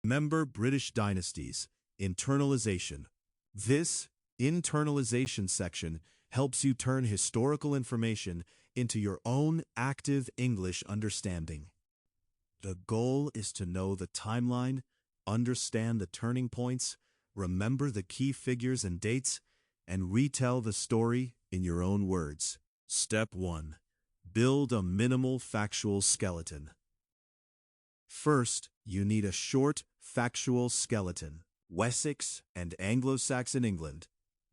Remember British Dynasties, Internalisation. This internalization section helps you turn historical information into your own active English understanding. The goal is to know the timeline, understand the turning points, remember the key figures and dates, and retell the story in your own words. Step 1. Build a minimal factual skeleton. First, you need a short factual skeleton. Wessex and Anglo-Saxon England,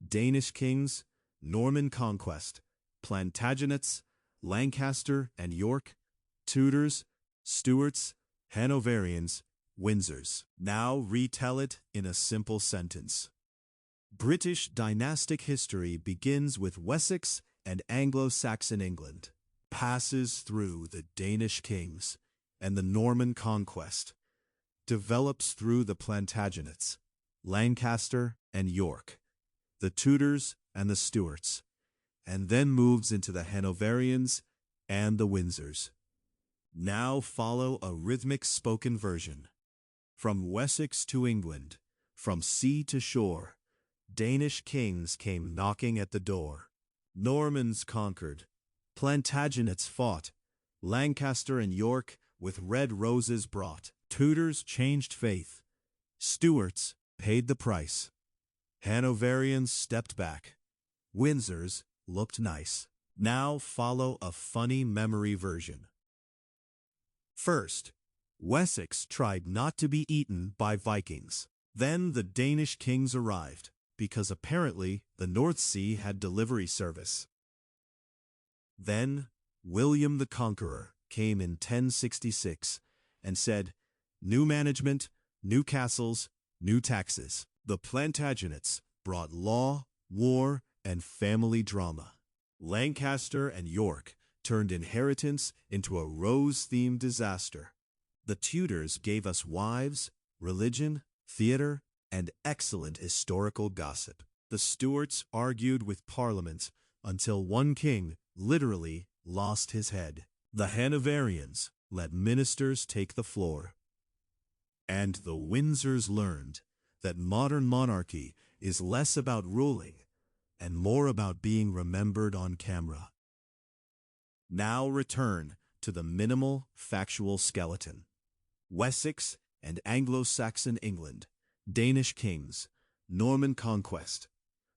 Danish kings, Norman conquest, Plantagenets, Lancaster and York, Tudors, Stuarts, Hanoverians, Windsors. Now retell it in a simple sentence. British dynastic history begins with Wessex and Anglo-Saxon England, passes through the Danish kings and the Norman conquest, develops through the Plantagenets, Lancaster and York, the Tudors and the Stuarts, and then moves into the Hanoverians and the Windsors. Now follow a rhythmic spoken version. From Wessex to England, from sea to shore, Danish kings came knocking at the door. Normans conquered, Plantagenets fought, Lancaster and York with red roses brought. Tudors changed faith, Stuarts paid the price. Hanoverians stepped back, Windsors looked nice. Now follow a funny memory version. First, Wessex tried not to be eaten by Vikings. Then the Danish kings arrived, because apparently the North Sea had delivery service. Then William the Conqueror came in 1066 and said, "New management, new castles, new taxes." The Plantagenets brought law, war, and family drama. Lancaster and York turned inheritance into a rose-themed disaster. The Tudors gave us wives, religion, theater, and excellent historical gossip. The Stuarts argued with Parliament until one king literally lost his head. The Hanoverians let ministers take the floor. And the Windsors learned that modern monarchy is less about ruling and more about being remembered on camera. Now return to the minimal factual skeleton. Wessex and Anglo-Saxon England, Danish kings, Norman conquest,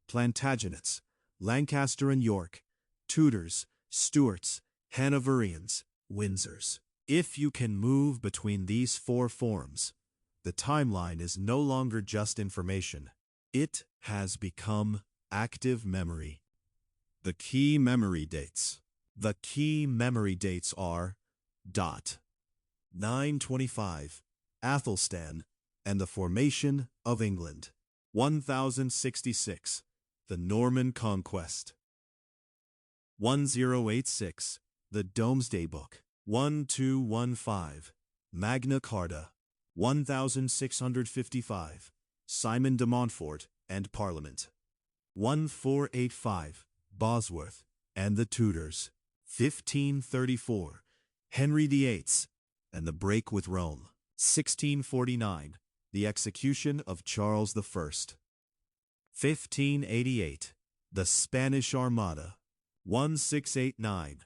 Plantagenets, Lancaster and York, Tudors, Stuarts, Hanoverians, Windsors. If you can move between these four forms, the timeline is no longer just information. It has become active memory. The key memory dates. The key memory dates are 925, Athelstan and the formation of England. 1066, the Norman conquest. 1086, the Domesday Book. 1215, Magna Carta. 1655, Simon de Montfort and Parliament. 1485, Bosworth and the Tudors. 1534, Henry VIII and the break with Rome. 1649, the execution of Charles I. 1588, the Spanish Armada. 1689,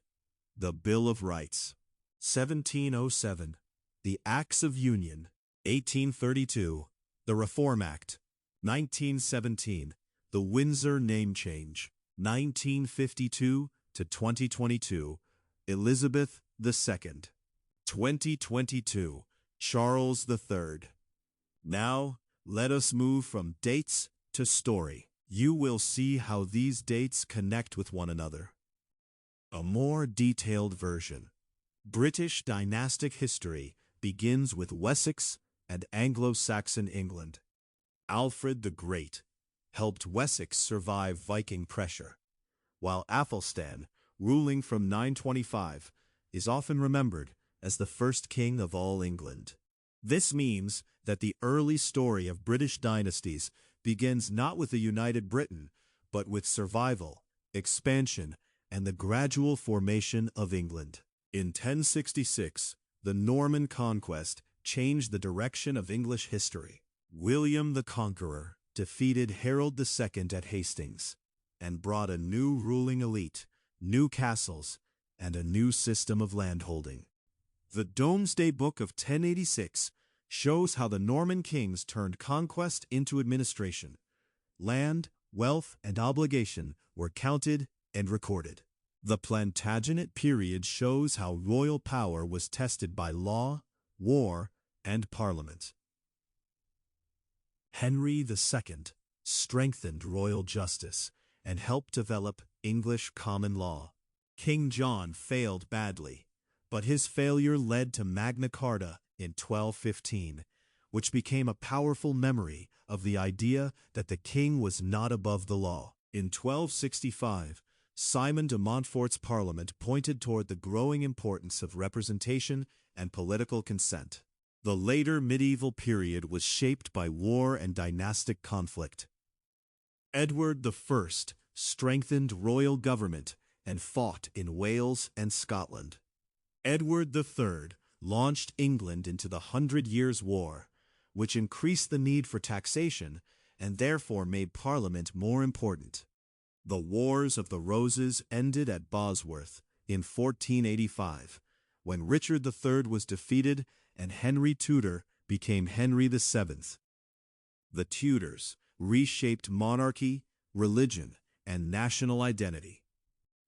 the Bill of Rights. 1707, the Acts of Union. 1832, the Reform Act. 1917, the Windsor name change. 1952 to 2022, Elizabeth II. 2022, Charles III. Now, let us move from dates to story. You will see how these dates connect with one another. A more detailed version. British dynastic history begins with Wessex and Anglo-Saxon England. Alfred the Great helped Wessex survive Viking pressure, while Athelstan, ruling from 925, is often remembered as the first king of all England. This means that the early story of British dynasties begins not with a united Britain, but with survival, expansion, and the gradual formation of England. In 1066, the Norman conquest changed the direction of English history. William the Conqueror defeated Harold II at Hastings and brought a new ruling elite, new castles, and a new system of landholding. The Domesday Book of 1086 shows how the Norman kings turned conquest into administration. Land, wealth, and obligation were counted and recorded. The Plantagenet period shows how royal power was tested by law, war, and parliament. Henry II strengthened royal justice and helped develop English common law. King John failed badly, but his failure led to Magna Carta in 1215, which became a powerful memory of the idea that the king was not above the law. In 1265, Simon de Montfort's parliament pointed toward the growing importance of representation and political consent. The later medieval period was shaped by war and dynastic conflict. Edward I strengthened royal government and fought in Wales and Scotland. Edward III launched England into the 100 Years' War, which increased the need for taxation and therefore made Parliament more important. The Wars of the Roses ended at Bosworth in 1485, when Richard III was defeated and Henry Tudor became Henry VII. The Tudors reshaped monarchy, religion, and national identity.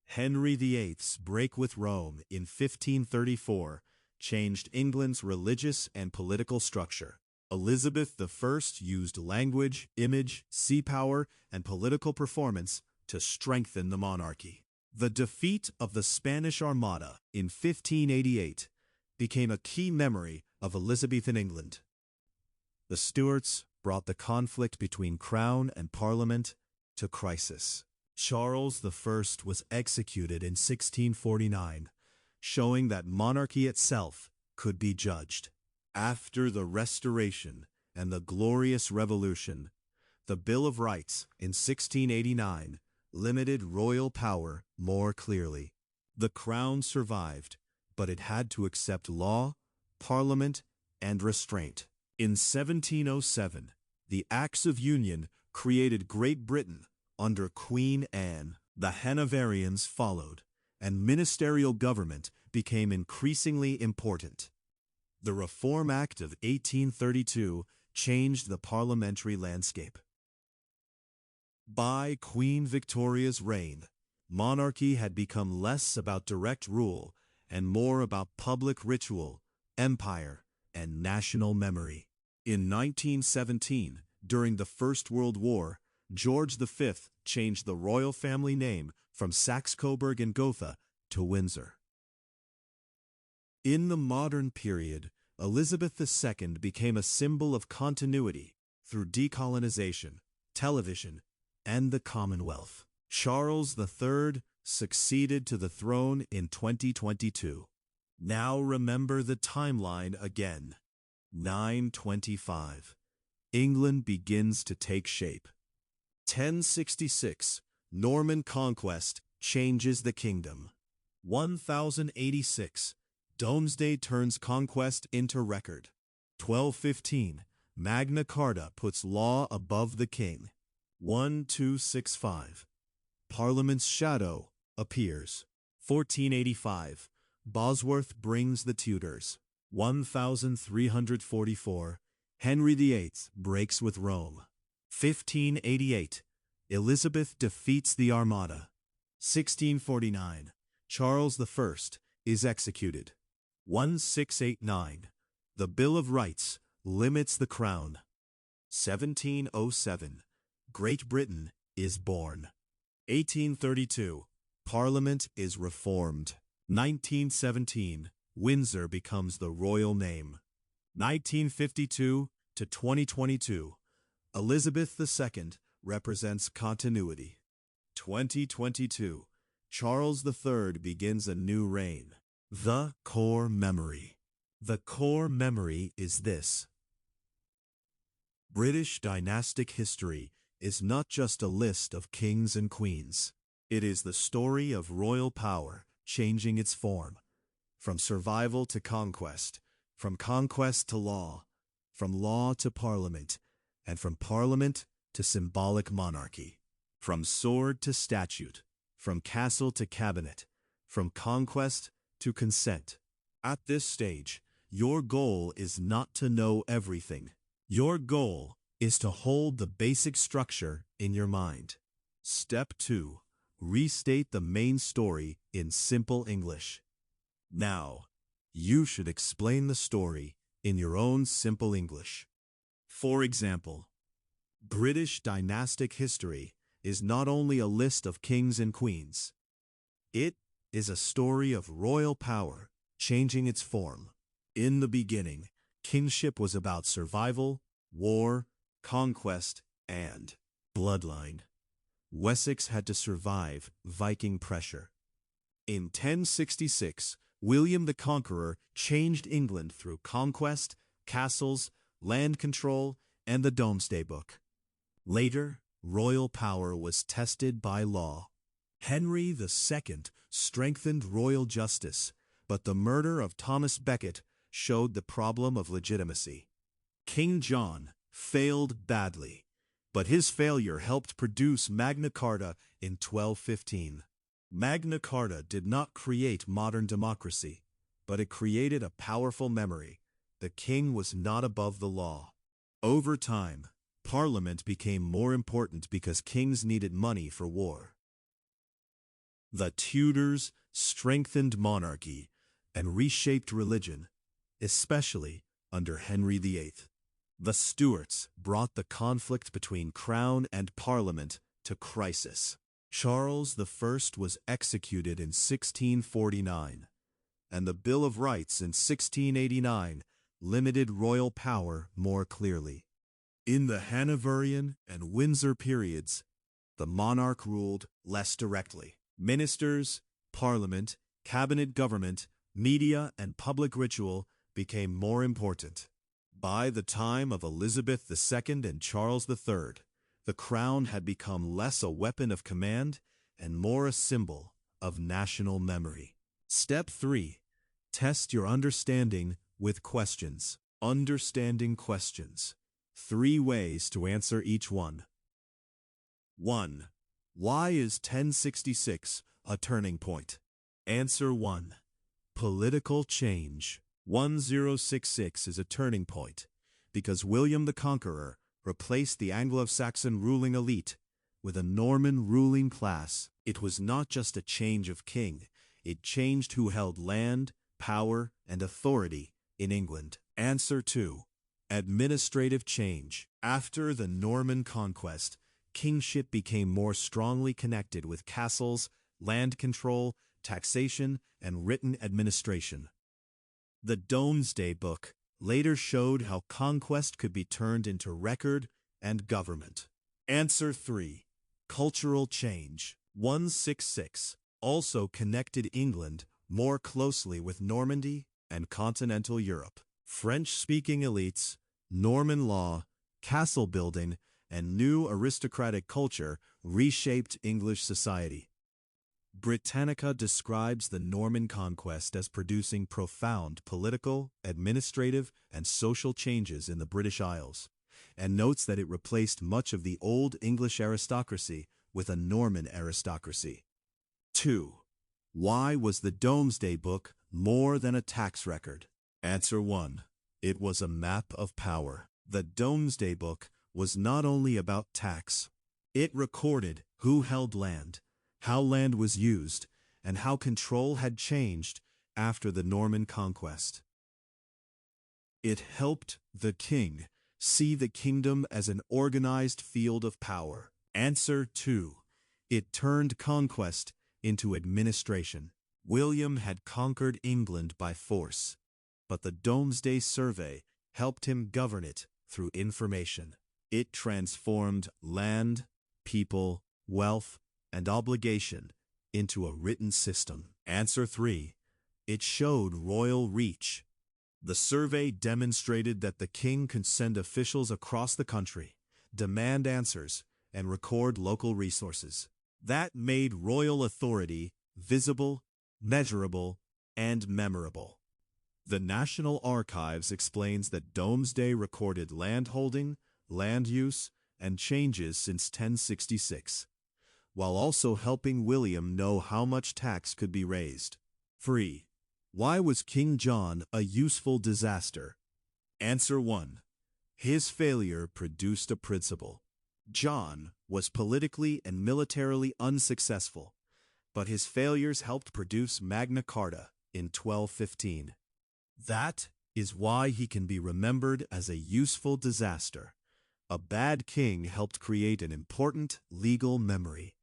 Henry VIII's break with Rome in 1534 changed England's religious and political structure. Elizabeth I used language, image, sea power, and political performance to strengthen the monarchy. The defeat of the Spanish Armada in 1588 became a key memory of Elizabethan England. The Stuarts brought the conflict between crown and parliament to crisis. Charles I was executed in 1649, showing that monarchy itself could be judged. After the Restoration and the Glorious Revolution, the Bill of Rights in 1689 limited royal power more clearly. The crown survived, but it had to accept law, parliament, and restraint. In 1707, the Acts of Union created Great Britain under Queen Anne. The Hanoverians followed, and ministerial government became increasingly important. The Reform Act of 1832 changed the parliamentary landscape. By Queen Victoria's reign, monarchy had become less about direct rule and more about public ritual, empire, and national memory. In 1917, during the First World War, George V changed the royal family name from Saxe-Coburg and Gotha to Windsor. In the modern period, Elizabeth II became a symbol of continuity through decolonization, television, and the Commonwealth. Charles III succeeded to the throne in 2022. Now remember the timeline again. 925. England begins to take shape. 1066. Norman conquest changes the kingdom. 1086. Domesday turns conquest into record. 1215. Magna Carta puts law above the king. 1265. Parliament's shadow appears. 1485. Bosworth brings the Tudors. 1344. Henry VIII breaks with Rome. 1588. Elizabeth defeats the Armada. 1649. Charles I is executed. 1689. The Bill of Rights limits the crown. 1707. Great Britain is born. 1832. Parliament is reformed. 1917. Windsor becomes the royal name. 1952 to 2022. Elizabeth II represents continuity. 2022. Charles III begins a new reign. The core memory. The core memory is this: British dynastic history is not just a list of kings and queens. It is the story of royal power changing its form, from survival to conquest, from conquest to law, from law to parliament, and from parliament to symbolic monarchy, from sword to statute, from castle to cabinet, from conquest to consent. At this stage, your goal is not to know everything. Your goal is to hold the basic structure in your mind. Step 2. Restate the main story in simple English. Now, you should explain the story in your own simple English. For example, British dynastic history is not only a list of kings and queens. It is a story of royal power changing its form. In the beginning, kingship was about survival, war, conquest, and bloodline. Wessex had to survive Viking pressure. In 1066, William the Conqueror changed England through conquest, castles, land control, and the Domesday Book. Later, royal power was tested by law. Henry II strengthened royal justice, but the murder of Thomas Becket showed the problem of legitimacy. King John failed badly, but his failure helped produce Magna Carta in 1215. Magna Carta did not create modern democracy, but it created a powerful memory. The king was not above the law. Over time, Parliament became more important because kings needed money for war. The Tudors strengthened monarchy and reshaped religion, especially under Henry VIII. The Stuarts brought the conflict between crown and parliament to crisis. Charles I was executed in 1649, and the Bill of Rights in 1689 limited royal power more clearly. In the Hanoverian and Windsor periods, the monarch ruled less directly. Ministers, parliament, cabinet government, media, and public ritual became more important. By the time of Elizabeth II and Charles III, the crown had become less a weapon of command and more a symbol of national memory. Step 3. Test your understanding with questions. Understanding questions. 3 ways to answer each one. 1. Why is 1066 a turning point? Answer 1. Political change. 1066 is a turning point because William the Conqueror replaced the Anglo-Saxon ruling elite with a Norman ruling class. It was not just a change of king, it changed who held land, power, and authority in England. Answer 2. Administrative change. After the Norman conquest, kingship became more strongly connected with castles, land control, taxation, and written administration. The Domesday Book later showed how conquest could be turned into record and government. Answer 3. Cultural change. 166 also connected England more closely with Normandy and continental Europe. French-speaking elites, Norman law, castle building, and new aristocratic culture reshaped English society. Britannica describes the Norman conquest as producing profound political, administrative, and social changes in the British Isles, and notes that it replaced much of the old English aristocracy with a Norman aristocracy. 2. Why was the Domesday Book more than a tax record? Answer 1. It was a map of power. The Domesday Book was not only about tax. It recorded who held land, how land was used, and how control had changed after the Norman conquest. It helped the king see the kingdom as an organized field of power. Answer 2. It turned conquest into administration. William had conquered England by force, but the Domesday Survey helped him govern it through information. It transformed land, people, wealth, and obligation into a written system. Answer 3. It showed royal reach. The survey demonstrated that the king could send officials across the country, demand answers, and record local resources. That made royal authority visible, measurable, and memorable. The National Archives explains that Domesday recorded landholding, land use, and changes since 1066, while also helping William know how much tax could be raised. 3. Why was King John a useful disaster? Answer 1. His failure produced a principle. John was politically and militarily unsuccessful, but his failures helped produce Magna Carta in 1215. That is why he can be remembered as a useful disaster. A bad king helped create an important legal memory.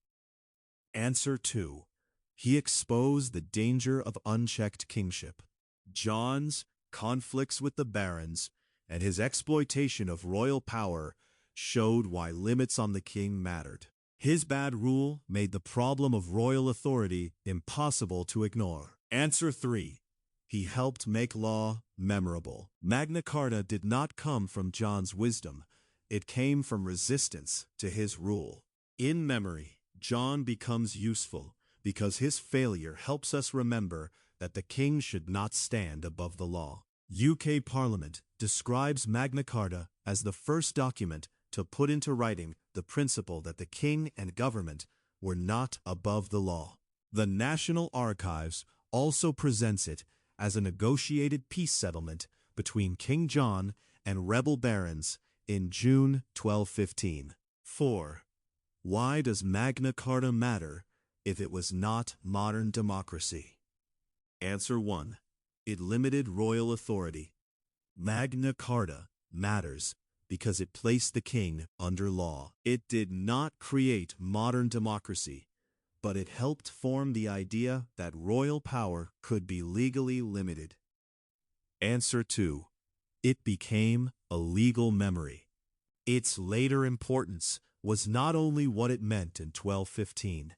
Answer 2. He exposed the danger of unchecked kingship. John's conflicts with the barons and his exploitation of royal power showed why limits on the king mattered. His bad rule made the problem of royal authority impossible to ignore. Answer 3. He helped make law memorable. Magna Carta did not come from John's wisdom. It came from resistance to his rule. In memory, John becomes useful because his failure helps us remember that the king should not stand above the law. UK Parliament describes Magna Carta as the first document to put into writing the principle that the king and government were not above the law. The National Archives also presents it as a negotiated peace settlement between King John and rebel barons in June 1215. 4. Why does Magna Carta matter if it was not modern democracy? Answer 1. It limited royal authority. Magna Carta matters because it placed the king under law. It did not create modern democracy, but it helped form the idea that royal power could be legally limited. Answer 2. It became a legal memory. Its later importance was not only what it meant in 1215,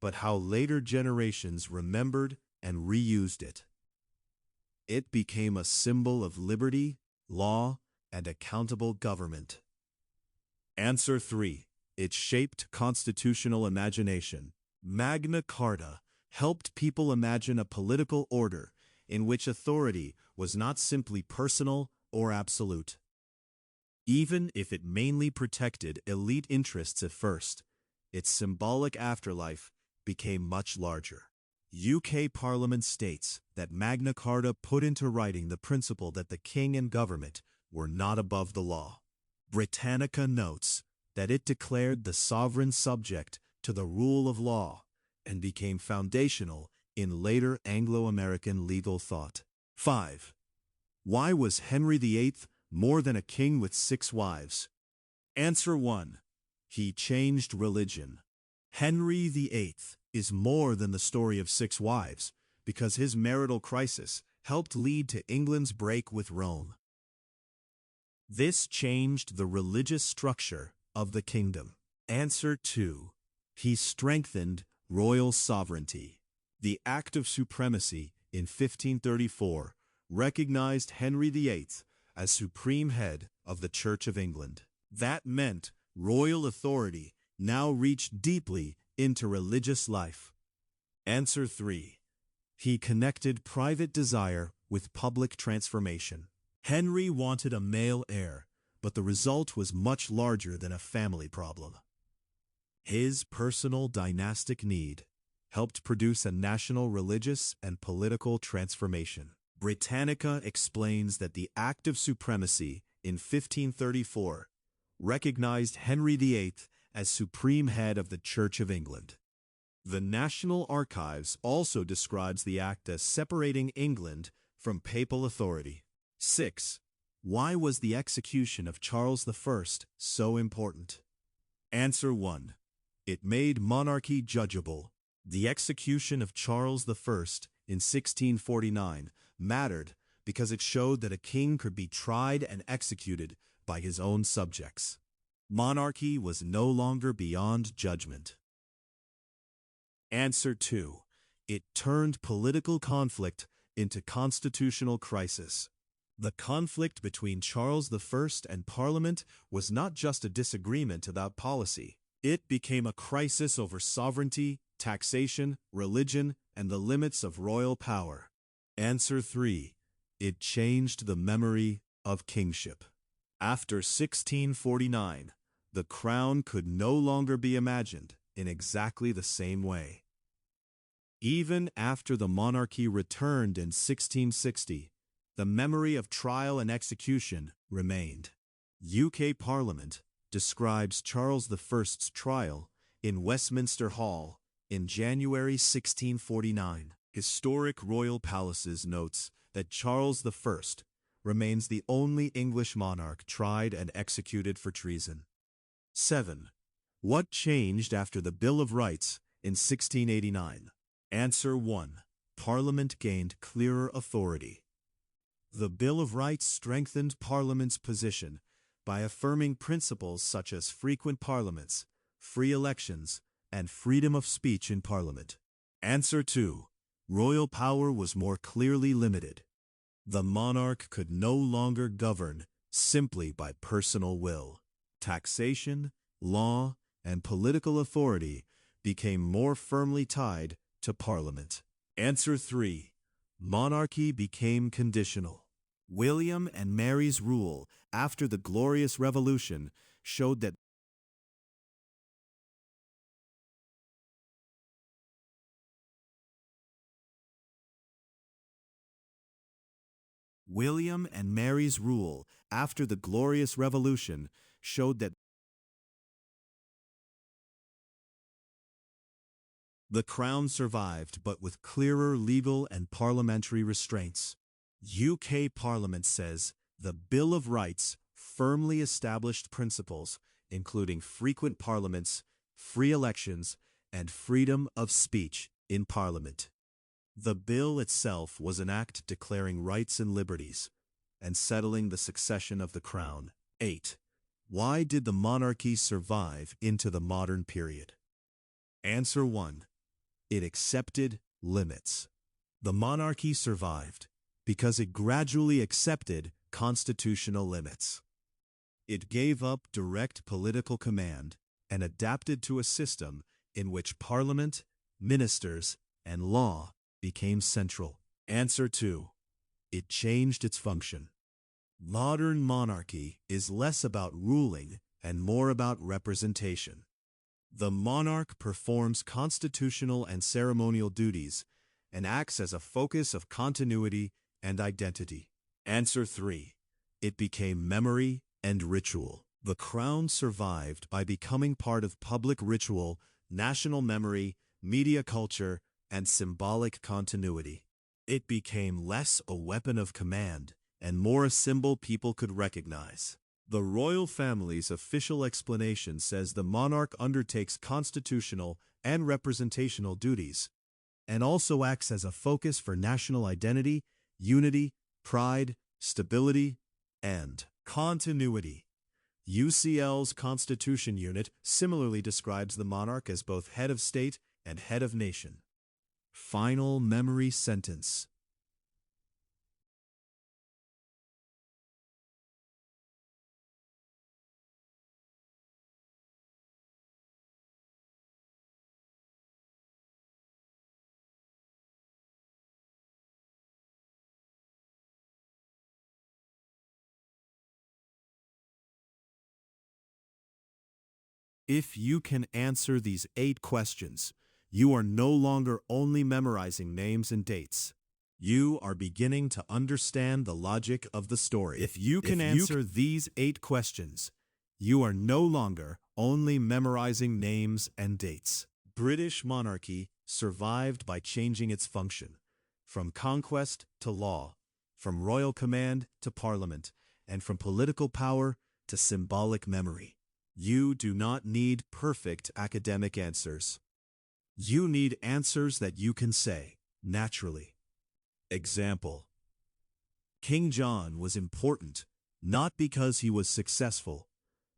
but how later generations remembered and reused it. It became a symbol of liberty, law, and accountable government. Answer 3. It shaped constitutional imagination. Magna Carta helped people imagine a political order in which authority was not simply personal or absolute. Even if it mainly protected elite interests at first, its symbolic afterlife became much larger. UK Parliament states that Magna Carta put into writing the principle that the king and government were not above the law. Britannica notes that it declared the sovereign subject to the rule of law and became foundational in later Anglo-American legal thought. 5. Why was Henry VIII more than a king with 6 wives? Answer 1. He changed religion. Henry VIII is more than the story of 6 wives because his marital crisis helped lead to England's break with Rome. This changed the religious structure of the kingdom. Answer 2. He strengthened royal sovereignty. The Act of Supremacy in 1534 recognized Henry VIII as supreme head of the Church of England. That meant royal authority now reached deeply into religious life. Answer 3. He connected private desire with public transformation. Henry wanted a male heir, but the result was much larger than a family problem. His personal dynastic need helped produce a national religious and political transformation. Britannica explains that the Act of Supremacy in 1534 recognized Henry VIII as supreme head of the Church of England. The National Archives also describes the act as separating England from papal authority. 6. Why was the execution of Charles I so important? Answer 1. It made monarchy judgeable. The execution of Charles I in 1649 mattered because it showed that a king could be tried and executed by his own subjects. Monarchy was no longer beyond judgment. Answer 2. It turned political conflict into constitutional crisis. The conflict between Charles I and Parliament was not just a disagreement about policy. It became a crisis over sovereignty, taxation, religion, and the limits of royal power. Answer 3. It changed the memory of kingship. After 1649, the crown could no longer be imagined in exactly the same way. Even after the monarchy returned in 1660, the memory of trial and execution remained. UK Parliament describes Charles I's trial in Westminster Hall in January 1649. Historic Royal Palaces notes that Charles I remains the only English monarch tried and executed for treason. 7. What changed after the Bill of Rights in 1689? Answer 1. Parliament gained clearer authority. The Bill of Rights strengthened Parliament's position by affirming principles such as frequent parliaments, free elections, and freedom of speech in Parliament. Answer 2. Royal power was more clearly limited. The monarch could no longer govern simply by personal will. Taxation, law, and political authority became more firmly tied to Parliament. Answer 3. Monarchy became conditional. William and Mary's rule after the Glorious Revolution showed that William and Mary's rule after the Glorious Revolution showed that the crown survived, but with clearer legal and parliamentary restraints. UK Parliament says the Bill of Rights firmly established principles including frequent parliaments, free elections, and freedom of speech in Parliament. The bill itself was an act declaring rights and liberties and settling the succession of the crown. 8. Why did the monarchy survive into the modern period? Answer 1. It accepted limits. The monarchy survived because it gradually accepted constitutional limits. It gave up direct political command and adapted to a system in which parliament, ministers, and law became central. Answer 2. It changed its function. Modern monarchy is less about ruling and more about representation. The monarch performs constitutional and ceremonial duties and acts as a focus of continuity and identity. Answer 3. It became memory and ritual. The crown survived by becoming part of public ritual, national memory, media culture, and symbolic continuity. It became less a weapon of command and more a symbol people could recognize. The royal family's official explanation says the monarch undertakes constitutional and representational duties, and also acts as a focus for national identity, unity, pride, stability, and continuity. UCL's Constitution Unit similarly describes the monarch as both head of state and head of nation. Final memory sentence. If you can answer these 8 questions, you are no longer only memorizing names and dates. You are beginning to understand the logic of the story. If you can answer these 8 questions, you are no longer only memorizing names and dates. British monarchy survived by changing its function, from conquest to law, from royal command to parliament, and from political power to symbolic memory. You do not need perfect academic answers. You need answers that you can say naturally. Example: King John was important not because he was successful,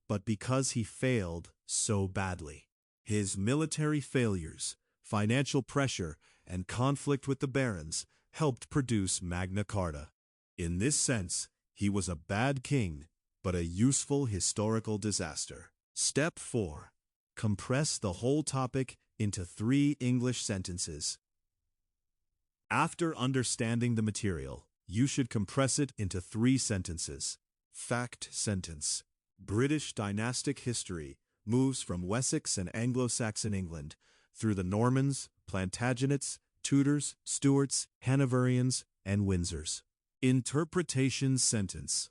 but because he failed so badly. His military failures, financial pressure, and conflict with the barons helped produce Magna Carta. In this sense, he was a bad king, but a useful historical disaster. Step 4. Compress the whole topic into 3 English sentences. After understanding the material, You should compress it into 3 sentences. Fact sentence. British dynastic history moves from Wessex and Anglo-Saxon England through the Normans, Plantagenets, Tudors, Stuarts, Hanoverians, and Windsors. Interpretation sentence.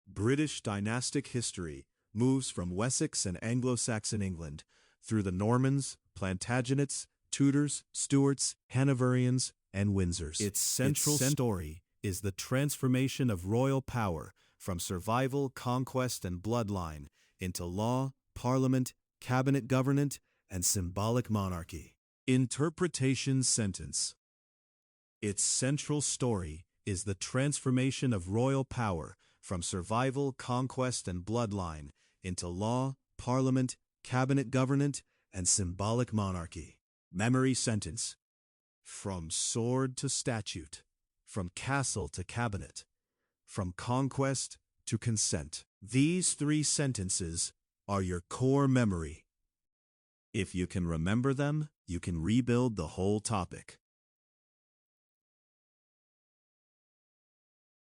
British dynastic history moves from Wessex and Anglo-Saxon England through the Normans, Plantagenets, Tudors, Stuarts, Hanoverians, and Windsors. Its central story is the transformation of royal power from survival, conquest, and bloodline into law, parliament, cabinet government, and symbolic monarchy. Interpretation sentence. Its central story is the transformation of royal power from survival, conquest, and bloodline into law, parliament, cabinet government, and symbolic monarchy. Memory sentence. From sword to statute, from castle to cabinet, from conquest to consent. These 3 sentences are your core memory. If you can remember them, you can rebuild the whole topic.